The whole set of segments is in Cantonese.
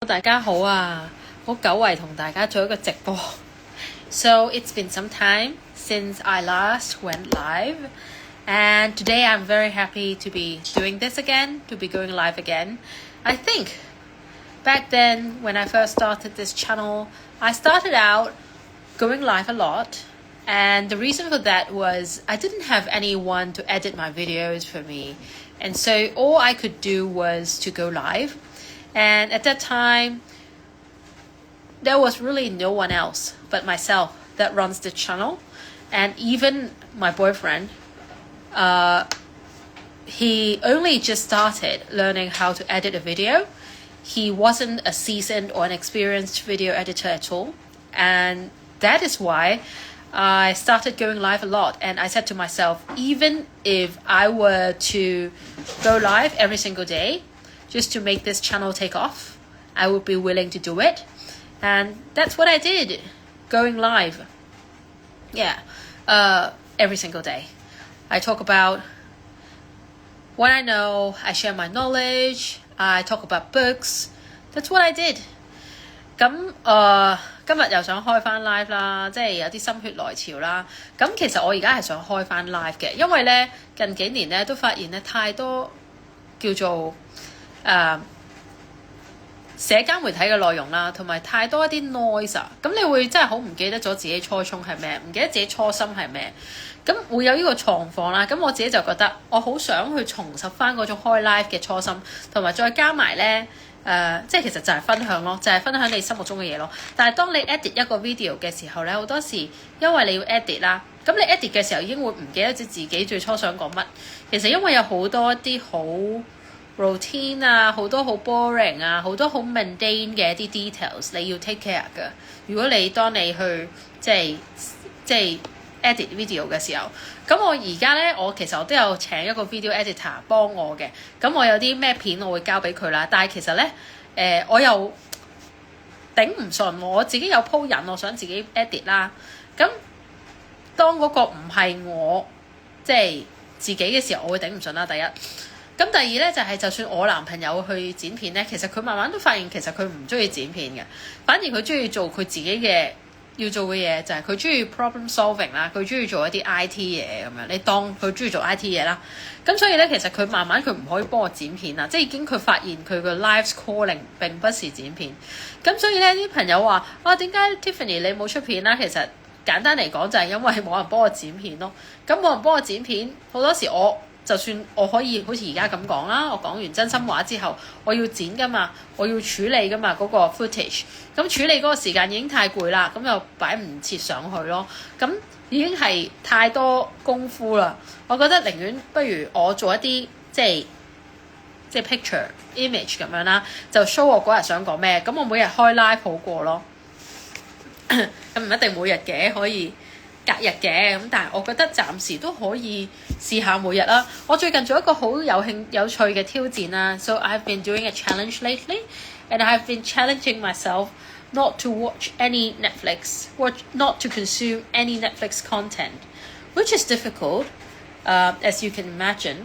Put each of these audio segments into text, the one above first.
大家好啊，好久違同大家做一個直播。So it's been some time since I last went live, and today I'm very happy to be doing this again, to be going live again. I think back then when I first started this channel, I started out going live a lot, and the reason for that was I didn't have anyone to edit my videos for me, and so all I could do was to go live. And at that time, there was really no one else but myself that runs the channel. And even my boyfriend, he only just started learning how to edit a video. He wasn't a seasoned or an experienced video editor at all. And that is why I started going live a lot. And I said to myself, even if I were to go live every single day, just to make this channel take off, I would be willing to do it. And that's what I did, going live. Yeah, every single day. I talk about what I know, I share my knowledge, I talk about books. That's what I did. 咁今日又想開翻 live 啦，即係有啲心血來潮啦。咁其實我而家係想開翻 live 嘅，因為咧近幾年咧都發現咧太多叫做社交媒體嘅內容啦，同埋太多一啲 noise 啊，咁你會真係好唔記得咗自己初衷係咩，唔記得自己初心係咩，咁會有呢個狀況啦。咁我自己就覺得我好想去重拾翻嗰種開 live 嘅初心，同埋再加埋咧即係其實就係分享咯，就係分享你心目中嘅嘢咯。但係當你 edit 一個 video 嘅時候咧，好多時因為你要 edit 啦，咁你 edit 嘅時候已經會唔記得咗自己最初想講乜。其實因為有好多一啲好routine 啊，好多好 boring 啊，好多好 mundane 嘅一啲 details 你要 take care 㗎。如果你當你去即係 edit video 嘅時候，咁我而家咧，我其實我都有請一個 video editor 幫我嘅。咁我有啲咩片我會交俾佢啦。但係其實咧，我又頂唔順，我自己有鋪癮，我想自己 edit 啦。咁當嗰個唔係我即係自己嘅時候，我會頂唔順啦。第一。咁第二咧就係，就算我男朋友去剪片咧，其實佢慢慢都發現其實佢唔中意剪片嘅，反而佢中意做佢自己嘅要做嘅嘢，就係佢中意 problem solving 啦，佢中意做一啲 IT 嘢咁樣。你當佢中意做 IT 嘢啦，咁所以咧其實佢慢慢佢唔可以幫我剪片啦，即係已經佢發現佢個 live calling 並不是剪片。咁所以咧啲朋友話點解 Tiffany 你冇出片啦？其實簡單嚟講就係因為冇人幫我剪片咯。咁冇人幫我剪片，好多時就算我可以好似而家咁講啦，我講完真心話之後，我要剪噶嘛，我要處理噶嘛嗰個 footage， 咁處理嗰個時間已經太攰啦，咁又擺唔切上去咯，咁已經係太多功夫啦。我覺得寧願不如我做一啲即係 picture image 咁樣啦，就 show 我嗰日想講咩，咁我每日開 live 好過咯。咁唔一定每日嘅，可以隔日嘅，咁但係我覺得暫時都可以試下每日啦。我最近做一個好有趣嘅挑戰啦。So I've been doing a challenge lately, and I've been challenging myself not to watch any Netflix, not to consume any Netflix content, which is difficult, as you can imagine.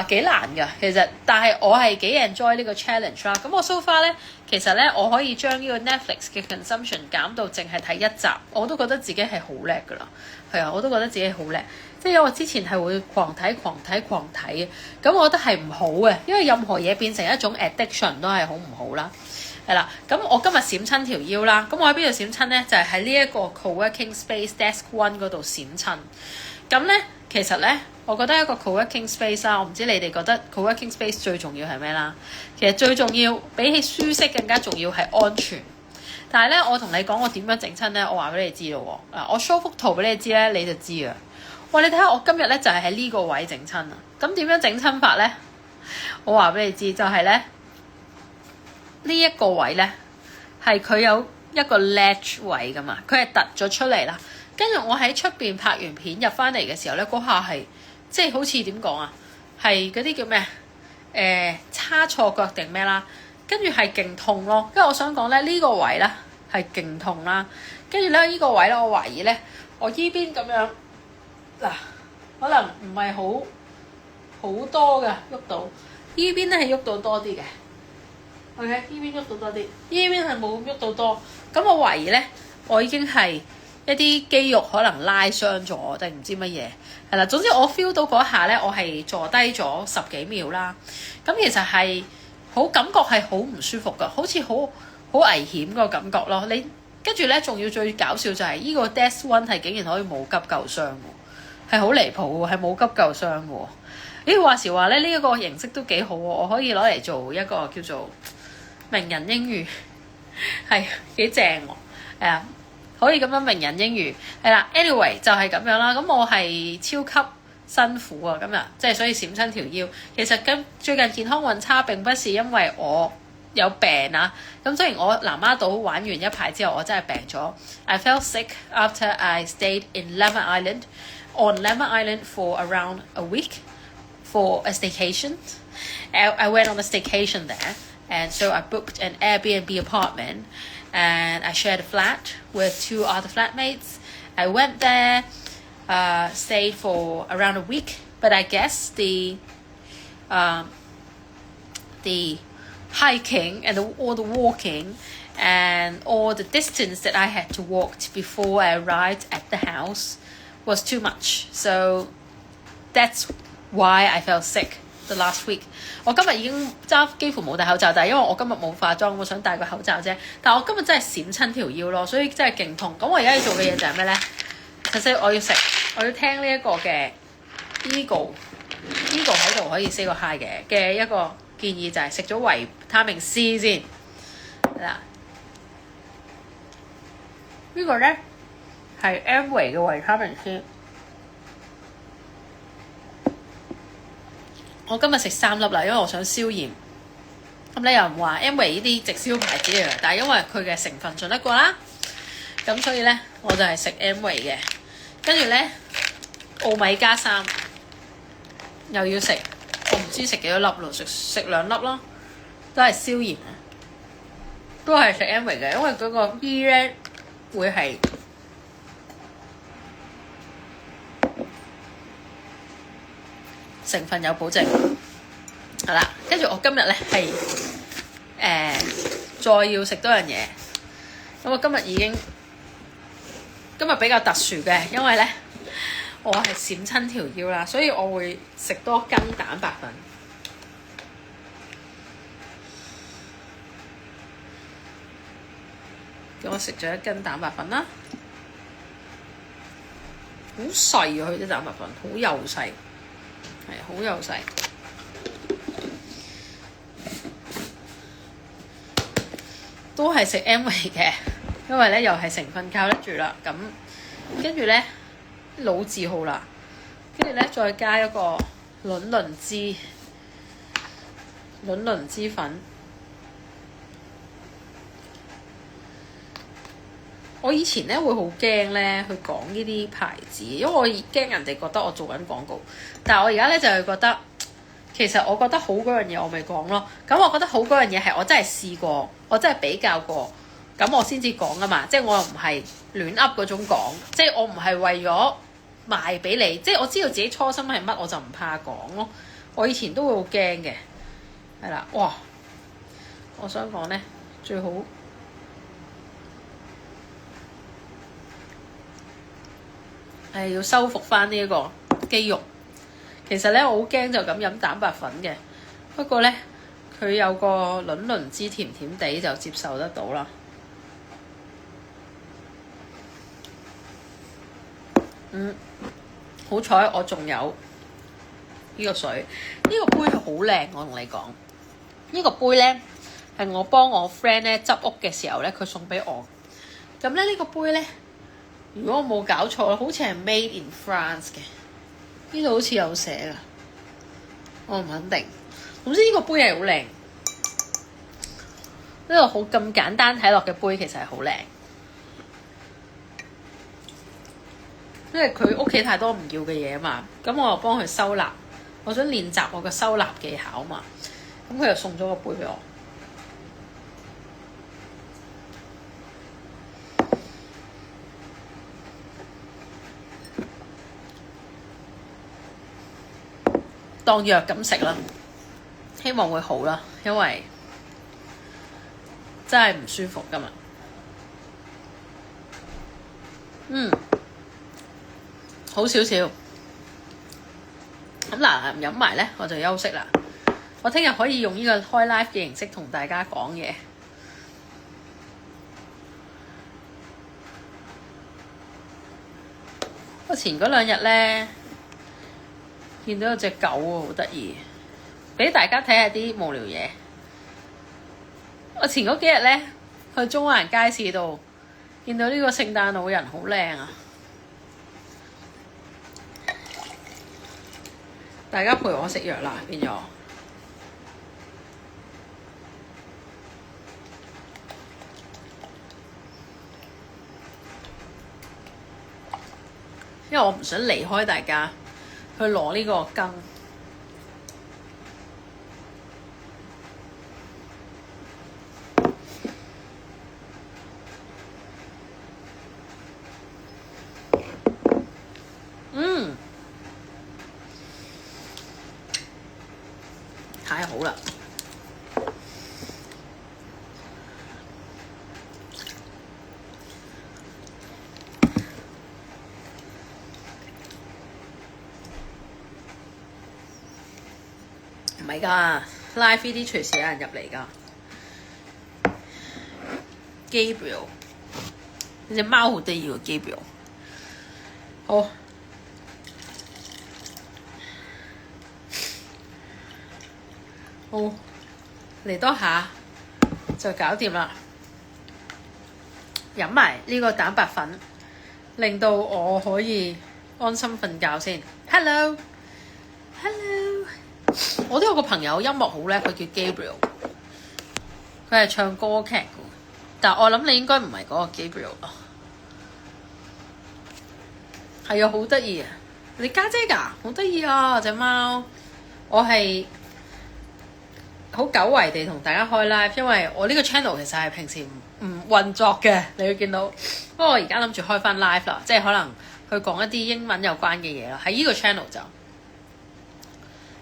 幾難㗎其實，但係我係幾 enjoy 呢個 challenge 啦。咁我 so far 咧，其實咧我可以將呢個 Netflix 嘅 consumption 減到淨係睇一集，我都覺得自己係好叻㗎啦。係啊，我都覺得自己好叻。即係我之前係會狂睇嘅，咁我覺得係唔好嘅，因為任何嘢變成一種 addiction 都係好唔好啦。係啦，咁我今日閃親條腰啦，咁我喺邊度閃親咧？就係喺呢一個 co-working space desk one 嗰度閃親。咁咧，其實咧，我覺得一個 co-working space 啦，我唔知你哋覺得 co-working space 最重要係咩啦？其實最重要比起舒適更加重要係安全。但係咧，我同你講我點樣整親咧，我話俾你知咯喎。我 show 幅圖俾你知咧，你就知啊。哇！你睇下我今日咧就係喺呢個位整親啊。咁點樣整親法咧？我話俾你知，就係咧呢一個位咧係佢有一個 ledge 位㗎嘛，佢係突咗出嚟啦。跟住我喺出邊拍完片入翻嚟嘅時候咧，嗰下係即係好似點講啊？係嗰啲叫咩？叉錯腳定咩啦？跟住係勁痛咯。跟住我想講咧，呢個位咧係勁痛啦。跟住咧呢個位咧，我懷疑咧我依邊咁樣嗱，可能唔係好多㗎喐到，依邊咧係喐到多啲嘅。OK，呢邊喐到多啲，呢邊係冇喐到多。咁我懷疑咧，我已經係一啲肌肉可能拉傷咗定唔知乜嘢係啦。總之我 feel 到嗰下咧，我係坐低咗10幾秒啦。咁其實係好感覺係好唔舒服㗎，好似好危險個感覺咯。你跟住咧，仲要最搞笑就係呢個 Death One 係竟然可以冇急救傷喎，係好離譜喎，係冇急救傷喎。咦，話時話咧，呢一個形式都幾好喎，我可以攞嚟做一個叫做名人英語，係幾正喎。係啊，可以咁樣名人英語係啦。Anyway 就係咁樣啦。咁我係超級辛苦啊，今日即係所以閃親條腰。其實最近健康運差並不是因為我有病啊。咁雖然我南丫島玩完一排之後，我真係病咗。I felt sick after I stayed in Lemon Island on Lemon Island for around a week for a staycation. I went on a staycation there, and so I booked an Airbnb apartment, and I shared a flat with 2 other flatmates. I went there, stayed for around a week, but I guess the hiking and all the walking and all the distance that I had to walk before I arrived at the house was too much. So that's why I felt sick the last week. 我今日已經幾乎冇戴口罩，但係因為我今日冇化妝，我想戴個口罩啫。但係我今日真係閃親條腰咯，所以真係勁痛。咁我而家要做嘅嘢就係咩咧？首先我要聽呢一個嘅 Eagle 喺度可以 say 個 hi 嘅一個建議就係食咗維他命 C 先。嗱，呢個咧係 Amway 嘅維他命 C。我今日食3粒啦，因為我想消炎。咁咧有人話 Amway 呢啲直銷牌子嚟嘅，但係因為佢嘅成分信得過啦，咁所以咧我就係食 Amway 嘅。跟住咧奧米加3又要食，我唔知食幾多粒咯，食2粒咯，都係消炎啊，都係食 Amway 嘅，因為嗰個 E 咧會係成分有保證，係啦。跟住我今日咧係再要食多樣嘢，咁我今日比較特殊嘅，因為咧我係閃親條腰啦，所以我會食多羹蛋白粉。咁我食咗1斤蛋白粉啦，好細啊！佢啲蛋白粉好幼細，係好幼細。都係食 Amway 嘅，因為咧又係成分靠得住啦。咁跟住咧老字號啦，跟住咧再加一個卵磷脂粉。我以前咧會好驚咧去講呢啲牌子，因為我驚人哋覺得我做緊廣告。但係我而家咧就係覺得，其實我覺得好嗰樣嘢我咪講咯。咁我覺得好嗰樣嘢係我真係試過，我真係比較過，咁我先至講啊嘛。即係我又唔係亂噏嗰種講，即係我唔係為咗賣俾你，即係我知道自己初心係乜，我就唔怕講咯。我以前都會好驚嘅，係啦，哇！我想講咧，最好係要修復翻呢一個肌肉。其實咧，我好驚就咁飲蛋白粉嘅，不過咧佢有個卵磷脂甜甜地就接受得到啦。好彩我仲有呢個水，呢個杯係好靚，我同你講，呢個杯咧係我幫我 friend 咧執屋嘅時候咧，佢送俾我。咁咧呢個杯咧，如果我冇搞錯，好似係 Made in France 嘅。呢度好似有寫㗎，我唔肯定。總之呢個杯係好靚，呢個好咁簡單睇落嘅杯其實係好靚，因為佢屋企太多唔要嘅嘢啊嘛。咁我又幫佢收納，我想練習我嘅收納技巧啊嘛。咁佢又送咗個杯俾我。當藥咁食啦，希望會好啦，因為真係唔舒服㗎嘛。好少少。咁嗱，飲埋咧我就休息啦。我聽日可以用呢個開 live 嘅形式同大家講嘢。我前嗰2日咧見到有隻狗喎，好得意，俾大家睇下啲無聊嘢。我前嗰幾日咧去中環街市度見到呢個聖誕老人，好靚啊！大家陪我食藥啦，變咗。因為我唔想離開大家去攞呢個羹。太好啦！唔係㗎，live 啲隨時有人入嚟㗎。Gabriel， 呢隻貓好得意喎 ，Gabriel。好，好，嚟多下就搞掂啦。飲埋呢個蛋白粉，令到我可以安心瞓覺先。Hello， 我都有個朋友音樂好叻，佢叫 Gabriel， 佢係唱歌劇嘅，但我諗你應該唔係嗰個 Gabriel 咯。係啊，好得意啊！你家姐㗎，好得意啊隻貓。我係好久違地同大家開 live，因為我呢個 channel 其實係平時唔運作嘅，你會見到。不過我而家諗住開翻 live 啦，即係可能去講一啲英文有關嘅嘢啦。喺呢個 channel 就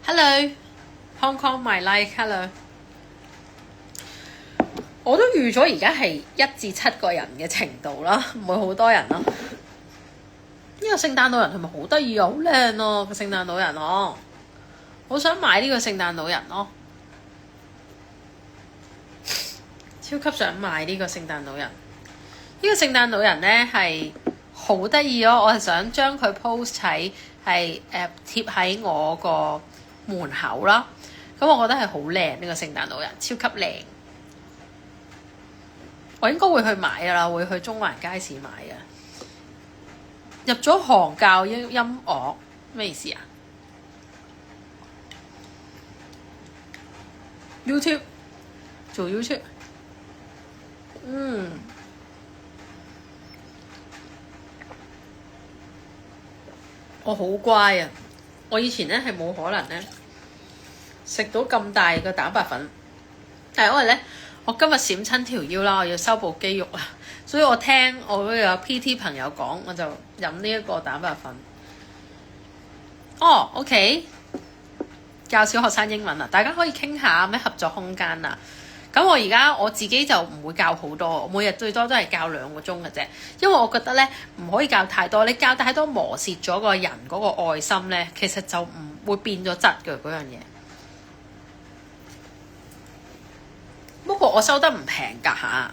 Hello Hong Kong My Like，Hello。我都預咗而家係1至7個人嘅程度啦，唔會好多人咯。呢個聖誕老人係咪好得意啊？好靚咯個聖誕老人哦！好想買呢個聖誕老人咯，超級想買呢個聖誕老人。呢個聖誕老人呢係好得意咯，我係想將佢 post 喺係貼喺我個門口啦。咁我覺得係好靚，呢個聖誕老人超級靚。我應該會去買㗎啦，會去中環街市買嘅。入咗行教音樂咩意思啊 ？YouTube 做 YouTube， 我好乖啊！我以前咧係冇可能咧食到咁大嘅蛋白粉，但係因為咧我今日閃親條腰啦，我要修補肌肉啊！所以我聽我嗰個 PT 朋友講，我就飲呢一個蛋白粉。哦，OK， 教小學生英文啊，大家可以傾下咩合作空間啊。咁我自己就唔會教好多，我每日最多都係教2個鐘嘅啫。因為我覺得咧唔可以教太多，你教太多磨蝕咗個人嗰個愛心咧，其實就唔會變咗質嘅嗰樣嘢。不過我收得唔平㗎嚇。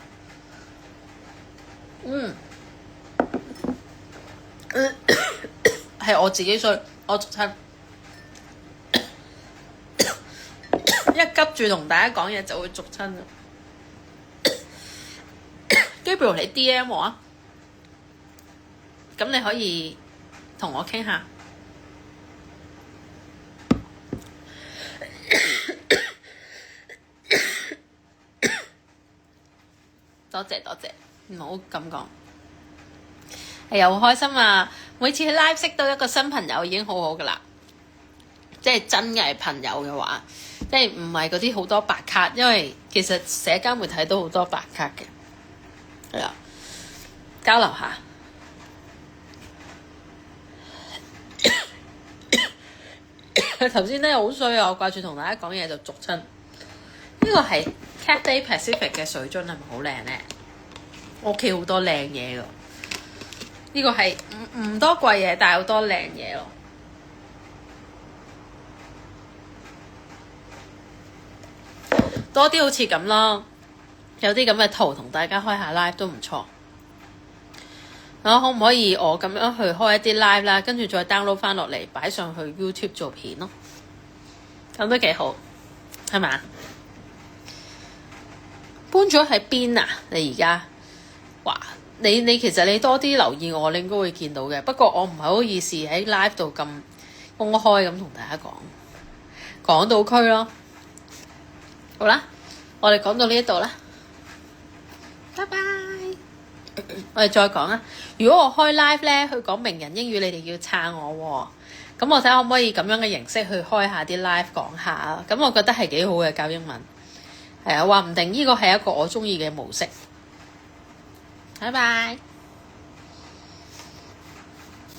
係我自己衰，我逐親一急住同大家講嘢就會逐親。Gabriel 你 DM 我啊，咁你可以同我傾下。多謝，唔好咁講。係又好開心啊！每次去 live 識到一個新朋友已經好好噶啦，即係真嘅朋友嘅話，即係唔係嗰啲好多白卡，因為其實社交媒體都好多白卡嘅，係啊，交流下。頭先咧好衰啊！我掛住同大家講嘢就逐親，個係 Cathay Pacific 嘅水樽，係咪好靚咧？我屋企好多靚嘢㗎。呢個係唔多貴嘢，但係好多靚嘢咯。多啲好似咁咯，有啲咁嘅圖同大家開下 live 都唔錯。可唔可以我咁樣去開一啲 live 啦，跟住再 download 翻落嚟擺上去 YouTube 做片咯？咁都幾好，係咪？搬咗喺邊啊？你而家？哇！你其實你多啲留意我，你應該會見到嘅。不過我唔係好意思喺 live 度咁公開咁同大家講。港島區咯。好啦，我哋講到呢一度啦，拜拜。我哋再講啊！如果我開 live 咧，去講名人英語，你哋要撐我喎。咁我睇下可唔可以咁樣嘅形式去開下啲 live 講下。咁我覺得係幾好嘅教英文。係啊，話唔定呢個係一個我中意嘅模式。拜拜。